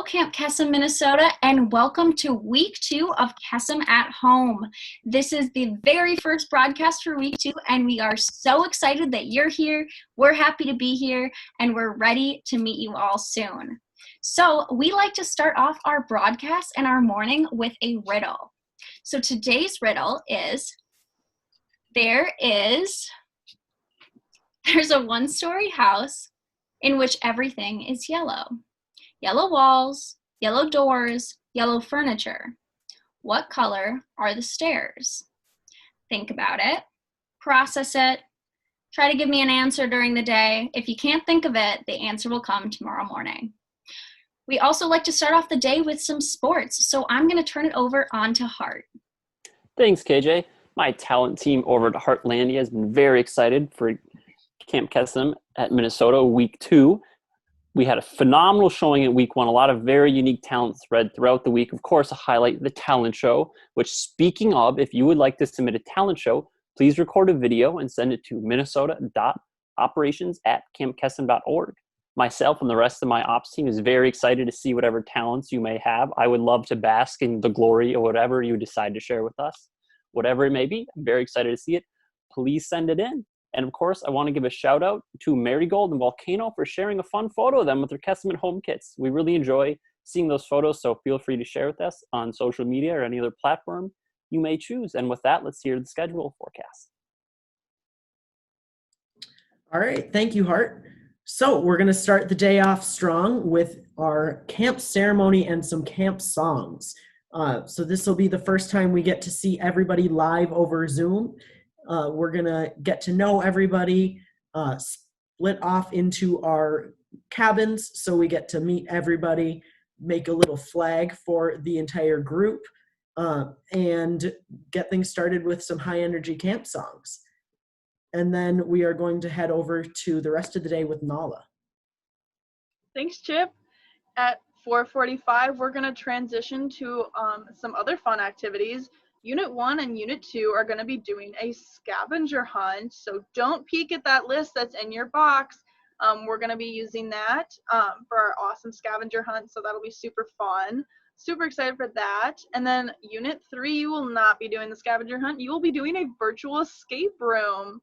Camp Kesem, Minnesota, and welcome to week 2 of Kesem at Home. This is the very first broadcast for week 2, and we are so excited that you're here. We're happy to be here, and we're ready to meet you all soon. So we like to start off our broadcast and our morning with a riddle. So today's riddle is, there's a one-story house in which everything is yellow. Yellow walls, yellow doors, yellow furniture. What color are the stairs? Think about it, process it, try to give me an answer during the day. If you can't think of it, the answer will come tomorrow morning. We also like to start off the day with some sports, so I'm going to turn it over on to Hart. Thanks, KJ. My talent team over at Heartlandia has been very excited for Camp Kesem at Minnesota week 2. We had a phenomenal showing in week 1, a lot of very unique talent spread throughout the week. Of course, a highlight, the talent show, which, speaking of, if you would like to submit a talent show, please record a video and send it to minnesota.operations@campkesem.org. Myself and the rest of my ops team is very excited to see whatever talents you may have. I would love to bask in the glory of whatever you decide to share with us. Whatever it may be, I'm very excited to see it. Please send it in. And of course, I want to give a shout out to Marigold and Volcano for sharing a fun photo of them with their Kesem at Home kits. We really enjoy seeing those photos, so feel free to share with us on social media or any other platform you may choose. And with that, let's hear the schedule forecast. All right, thank you, Hart. So we're going to start the day off strong with our camp ceremony and some camp songs. So this will be the first time we get to see everybody live over Zoom. We're going to get to know everybody, split off into our cabins so we get to meet everybody, make a little flag for the entire group, and get things started with some high-energy camp songs. And then we are going to head over to the rest of the day with Nala. Thanks, Chip. At 4:45, we're going to transition to some other fun activities. Unit 1 and Unit 2 are going to be doing a scavenger hunt, so don't peek at that list that's in your box. We're going to be using that for our awesome scavenger hunt, so that'll be super fun. Super excited for that. And then Unit 3, you will not be doing the scavenger hunt. You will be doing a virtual escape room.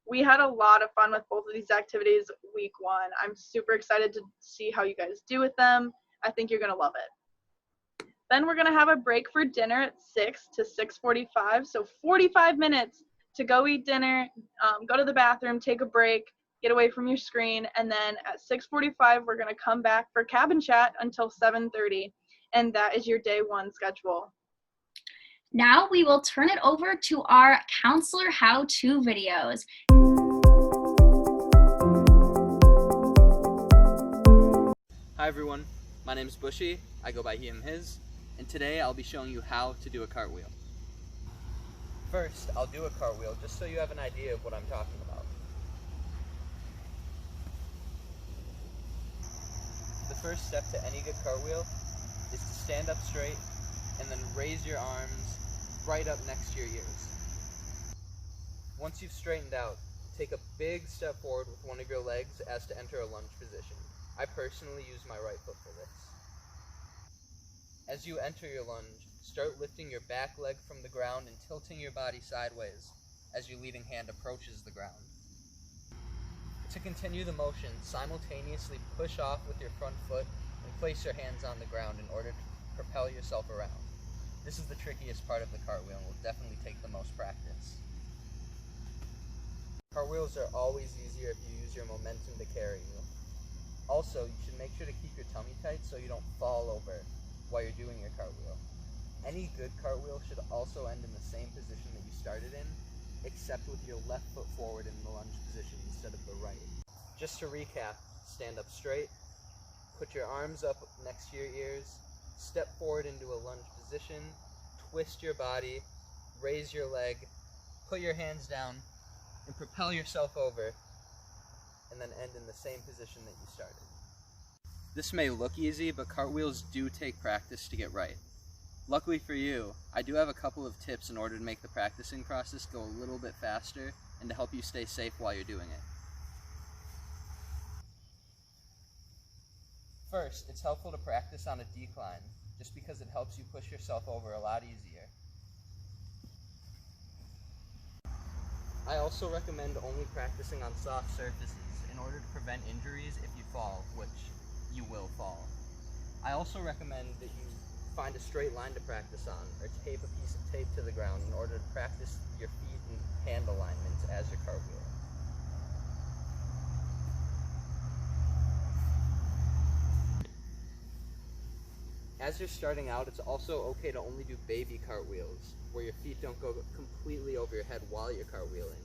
We had a lot of fun with both of these activities week 1. I'm super excited to see how you guys do with them. I think you're going to love it. Then we're going to have a break for dinner at 6 to 6:45. So 45 minutes to go eat dinner, go to the bathroom, take a break, get away from your screen. And then at 6:45, we're going to come back for cabin chat until 7:30. And that is your day 1 schedule. Now we will turn it over to our counselor how-to videos. Hi everyone, my name is Bushy. I go by he, him, his. And today I'll be showing you how to do a cartwheel. First, I'll do a cartwheel just so you have an idea of what I'm talking about. The first step to any good cartwheel is to stand up straight and then raise your arms right up next to your ears. Once you've straightened out, take a big step forward with one of your legs as to enter a lunge position. I personally use my right foot for this. As you enter your lunge, start lifting your back leg from the ground and tilting your body sideways as your leading hand approaches the ground. To continue the motion, simultaneously push off with your front foot and place your hands on the ground in order to propel yourself around. This is the trickiest part of the cartwheel and will definitely take the most practice. Cartwheels are always easier if you use your momentum to carry you. Also, you should make sure to keep your tummy tight so you don't fall over while you're doing your cartwheel. Any good cartwheel should also end in the same position that you started in, except with your left foot forward in the lunge position instead of the right. Just to recap, stand up straight, put your arms up next to your ears, step forward into a lunge position, twist your body, raise your leg, put your hands down, and propel yourself over, and then end in the same position that you started. This may look easy, but cartwheels do take practice to get right. Luckily for you, I do have a couple of tips in order to make the practicing process go a little bit faster and to help you stay safe while you're doing it. First, it's helpful to practice on a decline, just because it helps you push yourself over a lot easier. I also recommend only practicing on soft surfaces in order to prevent injuries if you fall, which you will fall. I also recommend that you find a straight line to practice on, or tape a piece of tape to the ground in order to practice your feet and hand alignments as you're cartwheeling. As you're starting out, it's also okay to only do baby cartwheels, where your feet don't go completely over your head while you're cartwheeling.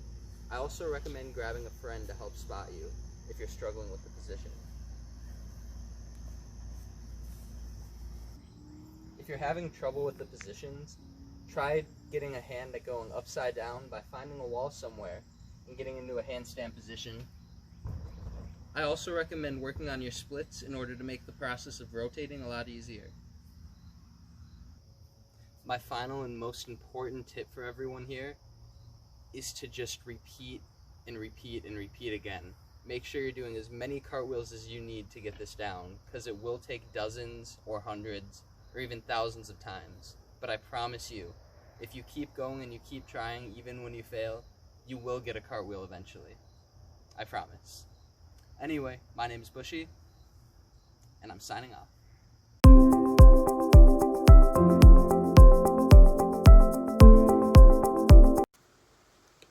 I also recommend grabbing a friend to help spot you if you're struggling with the position. If you're having trouble with the positions, try getting a hand at going upside down by finding a wall somewhere and getting into a handstand position. I also recommend working on your splits in order to make the process of rotating a lot easier. My final and most important tip for everyone here is to just repeat and repeat and repeat again. Make sure you're doing as many cartwheels as you need to get this down, because it will take dozens or hundreds or even thousands of times. But I promise you, if you keep going and you keep trying, even when you fail, you will get a cartwheel eventually. I promise. Anyway, my name is Bushy, and I'm signing off.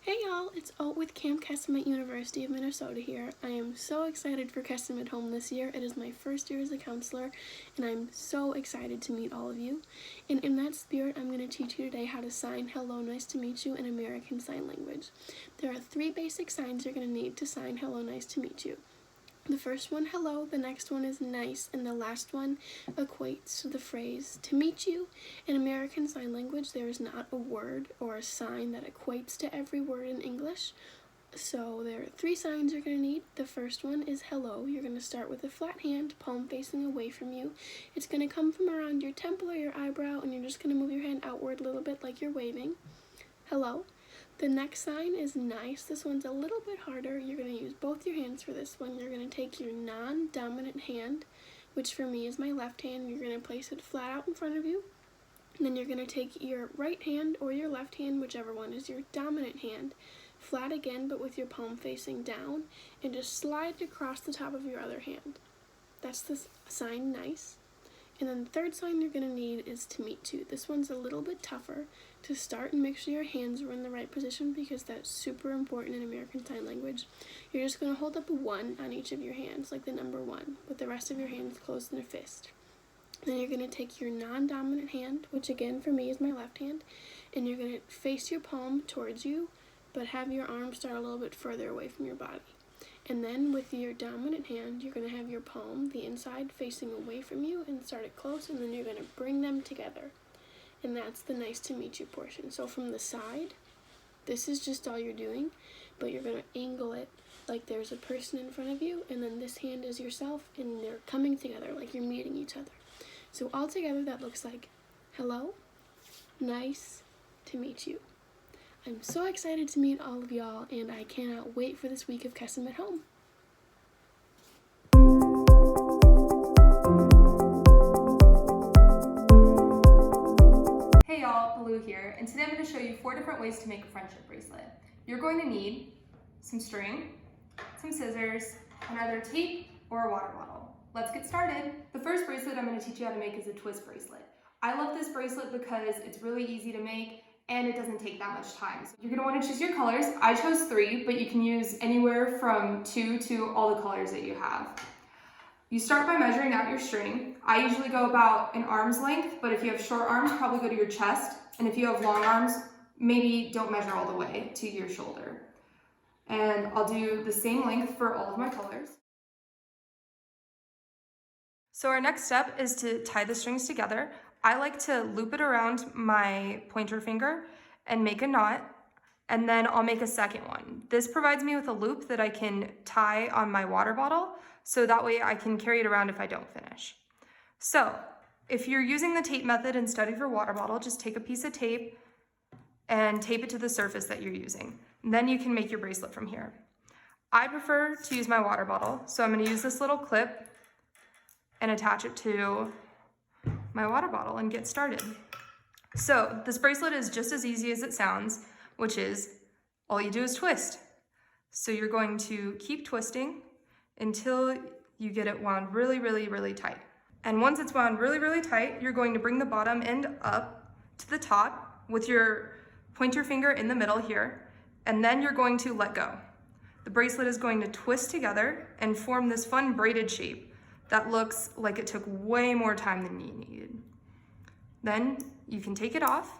Hey y'all, it's Oat with Camp Kesem at University of Minnesota here. I am so excited for Kesem at Home this year. It is my first year as a counselor, and I'm so excited to meet all of you. And in that spirit, I'm going to teach you today how to sign hello, nice to meet you in American Sign Language. There are 3 basic signs you're going to need to sign hello, nice to meet you. The first one, hello, the next one is nice, and the last one equates to the phrase to meet you. In American Sign Language, there is not a word or a sign that equates to every word in English. So there are 3 signs you're going to need. The first one is hello. You're going to start with a flat hand, palm facing away from you. It's going to come from around your temple or your eyebrow, and you're just going to move your hand outward a little bit like you're waving. Hello. The next sign is nice. This one's a little bit harder. You're going to use both your hands for this one. You're going to take your non-dominant hand, which for me is my left hand. You're going to place it flat out in front of you. And then you're going to take your right hand or your left hand, whichever one is your dominant hand, flat again but with your palm facing down, and just slide it across the top of your other hand. That's the sign nice. And then the third sign you're going to need is to meet you. This one's a little bit tougher. To start, and make sure your hands are in the right position because that's super important in American Sign Language. You're just going to hold up a 1 on each of your hands, like the number 1, with the rest of your hands closed in a fist. Then you're going to take your non-dominant hand, which again for me is my left hand, and you're going to face your palm towards you, but have your arm start a little bit further away from your body. And then with your dominant hand, you're going to have your palm, the inside, facing away from you and start it close, and then you're going to bring them together. And that's the nice to meet you portion. So from the side, this is just all you're doing, but you're going to angle it like there's a person in front of you, and then this hand is yourself, and they're coming together like you're meeting each other. So all together that looks like, hello, nice to meet you. I'm so excited to meet all of y'all, and I cannot wait for this week of Kesem at Home. Hey y'all, Baloo here, and today I'm going to show you 4 different ways to make a friendship bracelet. You're going to need some string, some scissors, and either tape or a water bottle. Let's get started. The first bracelet I'm going to teach you how to make is a twist bracelet. I love this bracelet because it's really easy to make and it doesn't take that much time. So you're going to want to choose your colors. I chose 3, but you can use anywhere from 2 to all the colors that you have. You start by measuring out your string. I usually go about an arm's length, but if you have short arms, probably go to your chest. And if you have long arms, maybe don't measure all the way to your shoulder. And I'll do the same length for all of my colors. So our next step is to tie the strings together. I like to loop it around my pointer finger and make a knot, and then I'll make a second one. This provides me with a loop that I can tie on my water bottle, so that way I can carry it around if I don't finish. So if you're using the tape method instead of your water bottle, just take a piece of tape and tape it to the surface that you're using. And then you can make your bracelet from here. I prefer to use my water bottle, so I'm going to use this little clip and attach it to my water bottle and get started. So this bracelet is just as easy as it sounds, which is all you do is twist. So you're going to keep twisting until you get it wound really, really, really tight. And once it's wound really, really tight, you're going to bring the bottom end up to the top with your pointer finger in the middle here, and then you're going to let go. The bracelet is going to twist together and form this fun braided shape that looks like it took way more time than you needed. Then you can take it off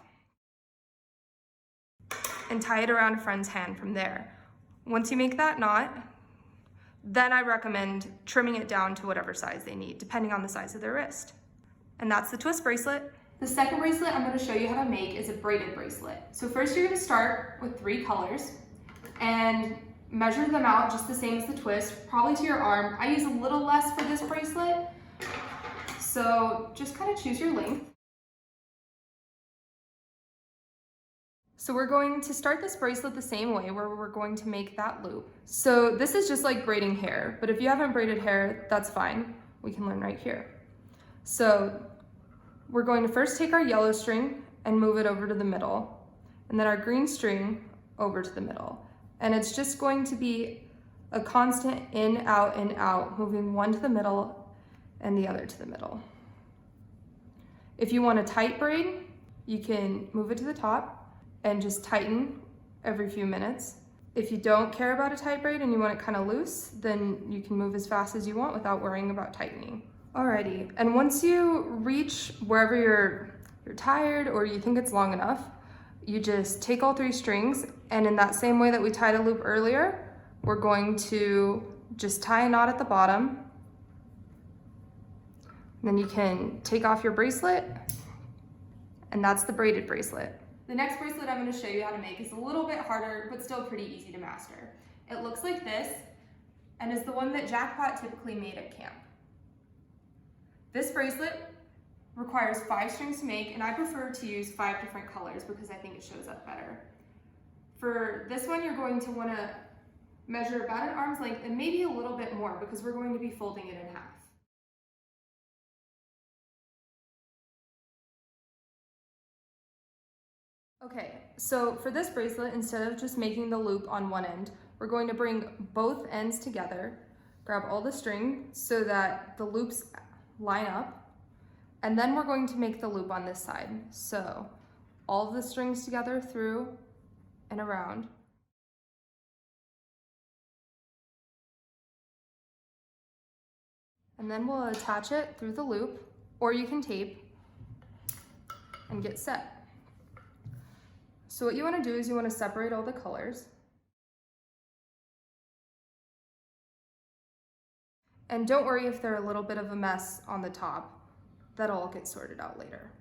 and tie it around a friend's hand from there. Once you make that knot, then I recommend trimming it down to whatever size they need, depending on the size of their wrist. And that's the twist bracelet. The second bracelet I'm going to show you how to make is a braided bracelet. So first you're going to start with 3 colors and measure them out just the same as the twist, probably to your arm. I use a little less for this bracelet, so just kind of choose your length. So we're going to start this bracelet the same way, where we're going to make that loop. So this is just like braiding hair, but if you haven't braided hair, that's fine. We can learn right here. So we're going to first take our yellow string and move it over to the middle, and then our green string over to the middle. And it's just going to be a constant in, out, moving one to the middle and the other to the middle. If you want a tight braid, you can move it to the top and just tighten every few minutes. If you don't care about a tight braid and you want it kind of loose, then you can move as fast as you want without worrying about tightening. Alrighty, and once you reach wherever you're tired or you think it's long enough, you just take all 3 strings, and in that same way that we tied a loop earlier, we're going to just tie a knot at the bottom. And then you can take off your bracelet, and that's the braided bracelet. The next bracelet I'm going to show you how to make is a little bit harder, but still pretty easy to master. It looks like this, and is the one that Jackpot typically made at camp. This bracelet requires 5 strings to make, and I prefer to use 5 different colors because I think it shows up better. For this one, you're going to want to measure about an arm's length and maybe a little bit more because we're going to be folding it in half. Okay, so for this bracelet, instead of just making the loop on one end, we're going to bring both ends together, grab all the string so that the loops line up, and then we're going to make the loop on this side. So all of the strings together through and around. And then we'll attach it through the loop, or you can tape and get set. So what you want to do is you want to separate all the colors. And don't worry if they're a little bit of a mess on the top. That'll all get sorted out later.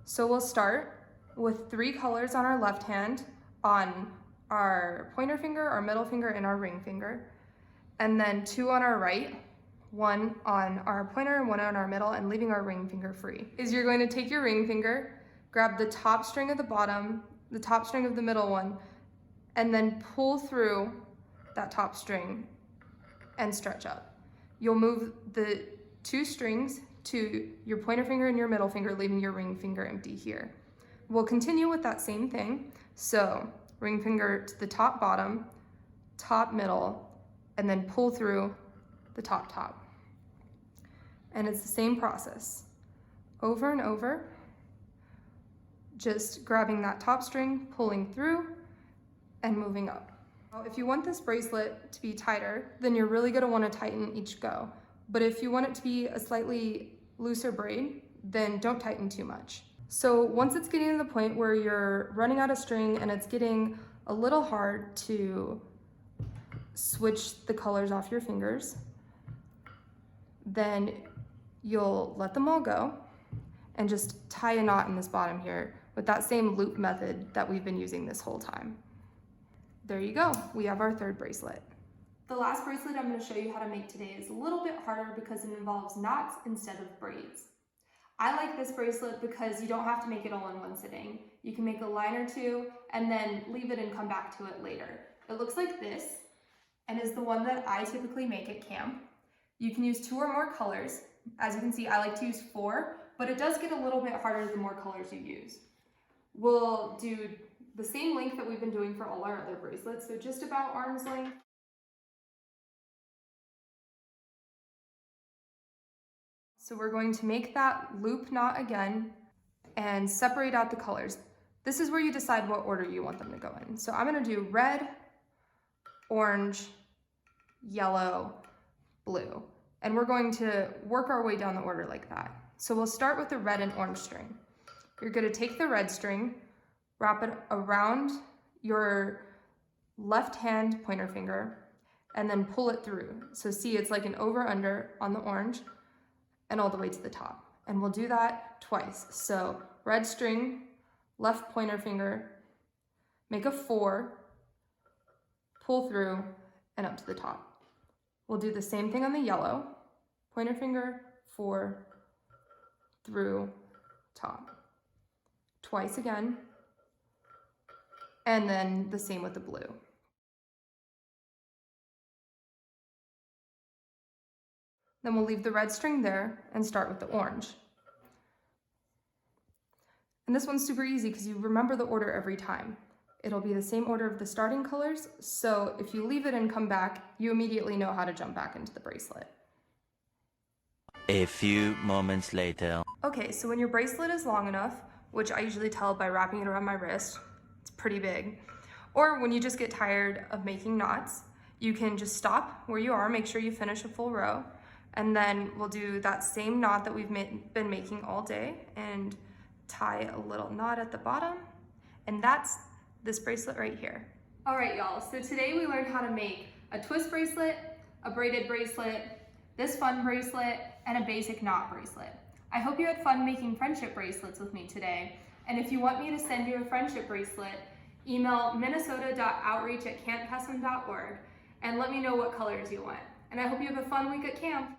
So we'll start with 3 colors on our left hand, on our pointer finger, our middle finger, and our ring finger. And then 2 on our right, 1 on our pointer and 1 on our middle, and leaving our ring finger free. Is you're going to take your ring finger, grab the top string of the bottom, the top string of the middle one, and then pull through that top string and stretch up. You'll move the 2 strings to your pointer finger and your middle finger, leaving your ring finger empty here. We'll continue with that same thing. So ring finger to the top bottom, top middle, and then pull through the top. And it's the same process over and over, just grabbing that top string, pulling through, and moving up. Now, if you want this bracelet to be tighter, then you're really gonna wanna tighten each go. But if you want it to be a slightly looser braid, then don't tighten too much. So once it's getting to the point where you're running out of string and it's getting a little hard to switch the colors off your fingers, then you'll let them all go and just tie a knot in this bottom here with that same loop method that we've been using this whole time. There you go, we have our 3rd bracelet. The last bracelet I'm going to show you how to make today is a little bit harder because it involves knots instead of braids. I like this bracelet because you don't have to make it all in one sitting. You can make a line or 2 and then leave it and come back to it later. It looks like this and is the one that I typically make at camp. You can use 2 or more colors. As you can see, I like to use 4, but it does get a little bit harder the more colors you use. We'll do the same length that we've been doing for all our other bracelets, so just about arm's length. So we're going to make that loop knot again and separate out the colors. This is where you decide what order you want them to go in. So I'm gonna do red, orange, yellow, blue. And we're going to work our way down the order like that. So we'll start with the red and orange string. You're gonna take the red string, wrap it around your left hand pointer finger, and then pull it through. So see, it's like an over-under on the orange and all the way to the top. And we'll do that twice. So red string, left pointer finger, make a 4, pull through, and up to the top. We'll do the same thing on the yellow, pointer finger, 4, through, top. Twice again, and then the same with the blue. Then we'll leave the red string there and start with the orange. And this one's super easy because you remember the order every time. It'll be the same order of the starting colors, so if you leave it and come back, you immediately know how to jump back into the bracelet. A few moments later. Okay, so when your bracelet is long enough, which I usually tell by wrapping it around my wrist, it's pretty big, or when you just get tired of making knots, you can just stop where you are, make sure you finish a full row, and then we'll do that same knot that we've been making all day and tie a little knot at the bottom, and that's this bracelet right here. All right, y'all, so today we learned how to make a twist bracelet, a braided bracelet, this fun bracelet, and a basic knot bracelet. I hope you had fun making friendship bracelets with me today, and if you want me to send you a friendship bracelet, email minnesota.outreach@campkesem.org and let me know what colors you want. And I hope you have a fun week at camp.